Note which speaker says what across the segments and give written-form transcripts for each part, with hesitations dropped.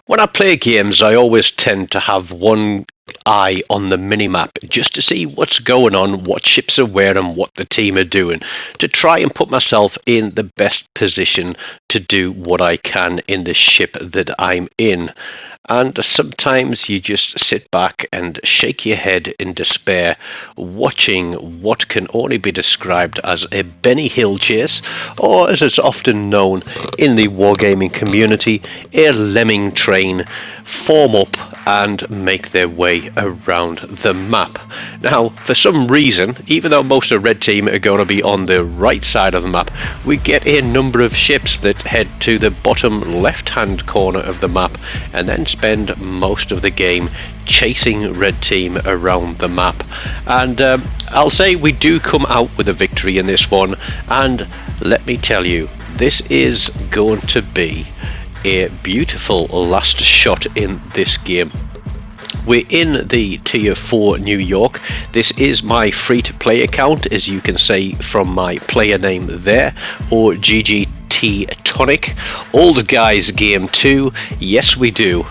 Speaker 1: When I play games, I always tend to have one eye on the minimap just to see what's going on, what ships are where, and what the team are doing, to try and put myself in the best position to do what I can in the ship that I'm in. And sometimes you just sit back and shake your head in despair, watching what can only be described as a Benny Hill chase, or as it's often known in the wargaming community, a lemming train, form up and make their way around the map. Now, for some reason, even though most of Red Team are going to be on the right side of the map, we get a number of ships that head to the bottom left-hand corner of the map and then spend most of the game chasing Red Team around the map. And I'll say we do come out with a victory in this one, and let me tell you, this is going to be a beautiful last shot in this game. We're in the Tier 4 New York. This is my free-to-play account, as you can see from my player name there, or GGT Tonic. Old Guys Game 2, yes we do.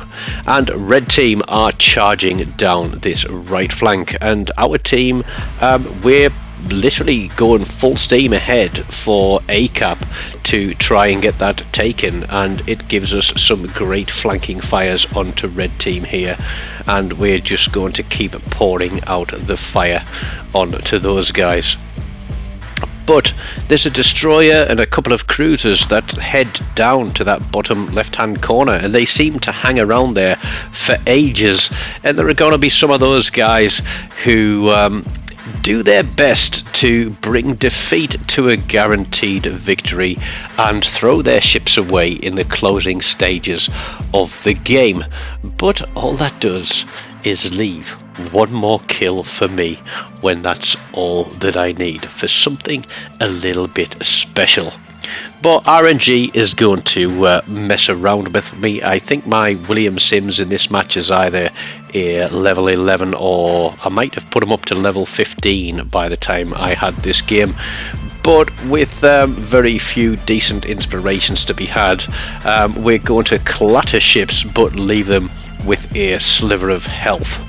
Speaker 1: And Red Team are charging down this right flank, and our team, we're literally going full steam ahead for A cap to try and get that taken, and it gives us some great flanking fires onto Red Team here, and we're just going to keep pouring out the fire onto those guys. But there's a destroyer and a couple of cruisers that head down to that bottom left hand corner, and they seem to hang around there for ages, and there are going to be some of those guys who do their best to bring defeat to a guaranteed victory and throw their ships away in the closing stages of the game. But all that does is leave one more kill for me, when that's all that I need for something a little bit special. But RNG is going to mess around with me. I think my William Sims in this match is either a level 11, or I might have put him up to level 15 by the time I had this game. But with very few decent inspirations to be had, we're going to clatter ships but leave them with a sliver of health.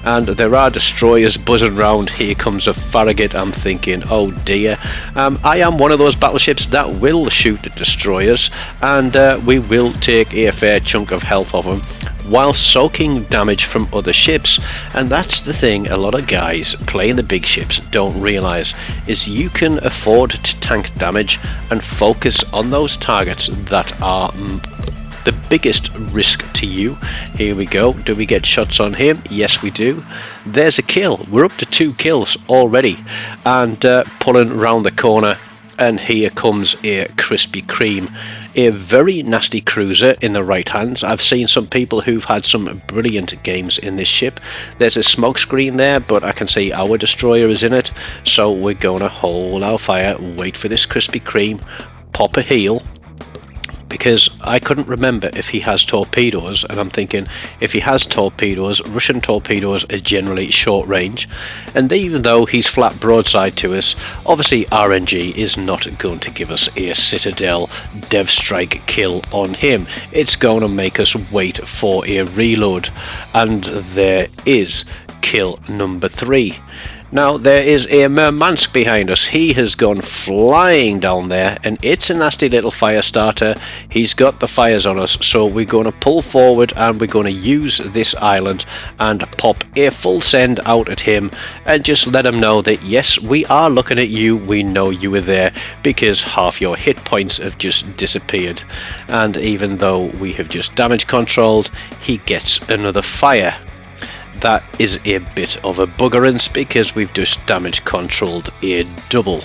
Speaker 1: And there are destroyers buzzing around. Here comes a Farragut. I'm thinking, oh dear. I am one of those battleships that will shoot at destroyers, and we will take a fair chunk of health off them while soaking damage from other ships. And that's the thing a lot of guys playing the big ships don't realise, is you can afford to tank damage and focus on those targets that are the biggest risk to you. Here we go. Do we get shots on him? Yes we do. There's a kill. We're up to 2 kills already, and pulling around the corner, and here comes a Krispy Kreme, a very nasty cruiser in the right hands. I've seen some people who've had some brilliant games in this ship. There's a smoke screen there, but I can see our destroyer is in it, so we're gonna hold our fire, wait for this Krispy Kreme, pop a heal, because I couldn't remember if he has torpedoes, and I'm thinking if he has torpedoes, Russian torpedoes are generally short range, and even though he's flat broadside to us, obviously RNG is not going to give us a Citadel Dev Strike kill on him. It's going to make us wait for a reload, and there is kill number 3. Now there is a Murmansk behind us. He has gone flying down there, and it's a nasty little fire starter. He's got the fires on us, so we're going to pull forward and we're going to use this island and pop a full send out at him and just let him know that yes, we are looking at you, we know you were there, because half your hit points have just disappeared. And even though we have just damage controlled, he gets another fire. That is a bit of a buggerance, because we've just damage controlled a double.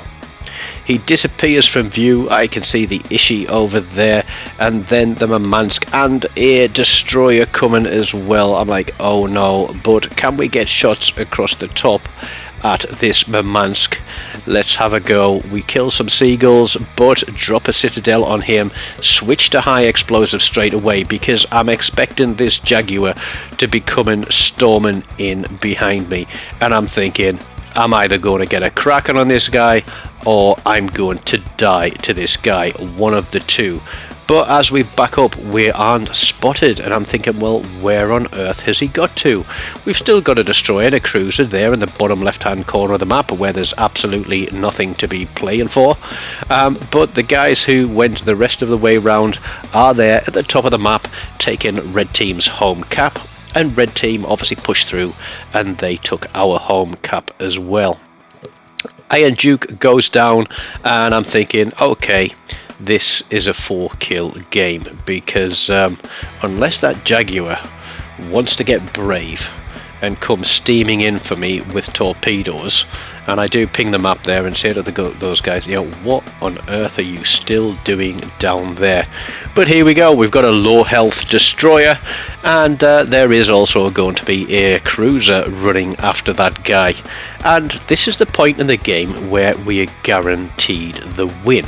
Speaker 1: He disappears from view. I can see the Ishi over there, and then the Murmansk and a destroyer coming as well. I'm like, oh no, but can we get shots across the top at this Murmansk? Let's have a go. We kill some seagulls, but drop a Citadel on him, switch to high explosive straight away, because I'm expecting this Jaguar to be coming storming in behind me, and I'm thinking I'm either going to get a cracking on this guy or I'm going to die to this guy, one of the two. But as we back up, we aren't spotted, and I'm thinking, well, where on earth has he got to? We've still got a destroyer and a cruiser there in the bottom left-hand corner of the map, where there's absolutely nothing to be playing for. But the guys who went the rest of the way round are there at the top of the map, taking red team's home cap, and red team obviously pushed through, and they took our home cap as well. Iron Duke goes down, and I'm thinking, okay, this is a 4-kill game, because unless that Jaguar wants to get brave and come steaming in for me with torpedoes, and I do ping the map there and say to those guys, you know, what on earth are you still doing down there? But here we go, we've got a low health destroyer, and there is also going to be a cruiser running after that guy, and this is the point in the game where we are guaranteed the win.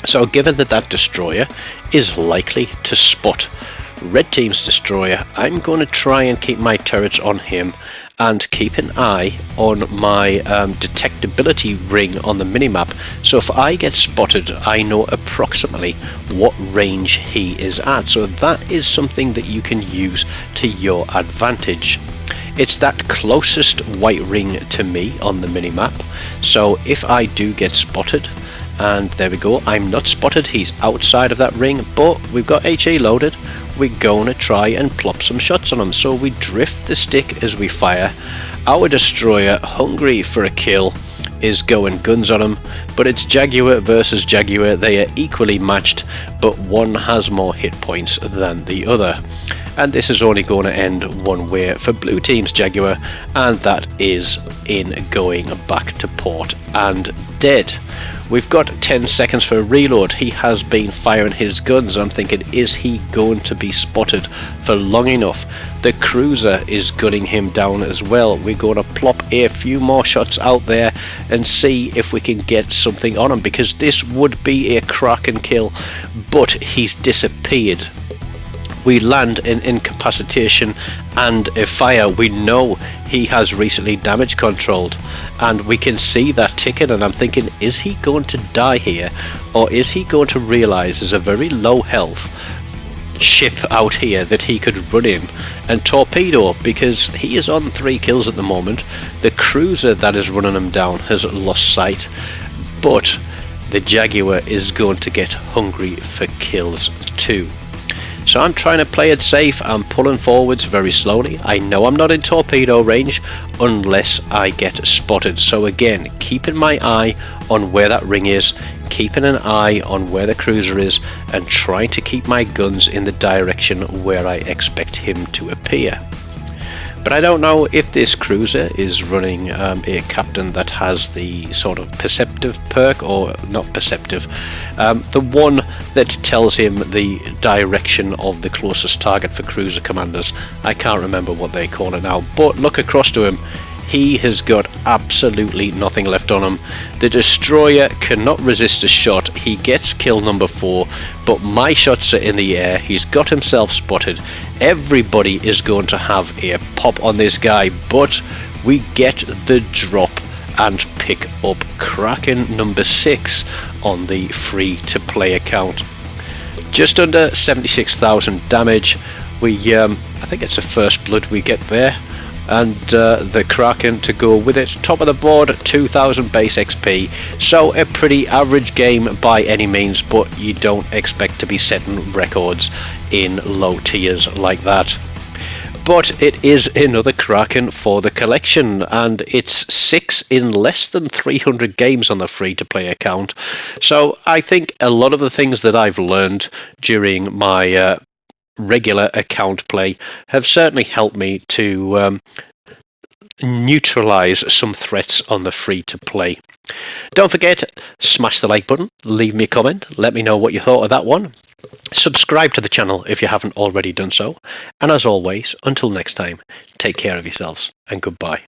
Speaker 1: So given that that destroyer is likely to spot red team's destroyer, I'm going to try and keep my turrets on him and keep an eye on my detectability ring on the minimap, so if I get spotted I know approximately what range he is at. So that is something that you can use to your advantage. It's that closest white ring to me on the minimap, so if I do get spotted, and there we go, I'm not spotted, he's outside of that ring, but we've got HE loaded, we're going to try and plop some shots on him. So we drift the stick as we fire. Our destroyer, hungry for a kill, is going guns on him, but it's Jaguar versus Jaguar, they are equally matched, but one has more hit points than the other. And this is only going to end one way for blue team's Jaguar, and that is in going back to port and dead. We've got 10 seconds for a reload. He has been firing his guns. I'm thinking, is he going to be spotted for long enough? The cruiser is gunning him down as well. We're going to plop a few more shots out there and see if we can get something on him, because this would be a cracking kill, but he's disappeared. We land an incapacitation and a fire. We know he has recently damage controlled, and we can see that ticking, and I'm thinking, is he going to die here, or is he going to realise there's a very low health ship out here that he could run in and torpedo, because he is on 3 kills at the moment. The cruiser that is running him down has lost sight, but the Jaguar is going to get hungry for kills too. So I'm trying to play it safe. I'm pulling forwards very slowly. I know I'm not in torpedo range unless I get spotted. So again, keeping my eye on where that ring is, keeping an eye on where the cruiser is, and trying to keep my guns in the direction where I expect him to appear. But I don't know if this cruiser is running a captain that has the sort of perceptive perk, or not perceptive, the one that tells him the direction of the closest target for cruiser commanders. I can't remember what they call it now, but look across to him. He has got absolutely nothing left on him. The destroyer cannot resist a shot. He gets kill number 4, but my shots are in the air. He's got himself spotted. Everybody is going to have a pop on this guy, but we get the drop and pick up Kraken number 6 on the free to play account. Just under 76,000 damage. We I think it's a first blood we get there, and the Kraken to go with it. Top of the board, 2000 base XP, so a pretty average game by any means, but you don't expect to be setting records in low tiers like that. But it is another Kraken for the collection, and it's 6 in less than 300 games on the free to play account. So I think a lot of the things that I've learned during my regular account play have certainly helped me to neutralize some threats on the free to play. Don't forget, smash the like button, leave me a comment, let me know what you thought of that one. Subscribe to the channel if you haven't already done so, and as always, until next time, take care of yourselves and goodbye.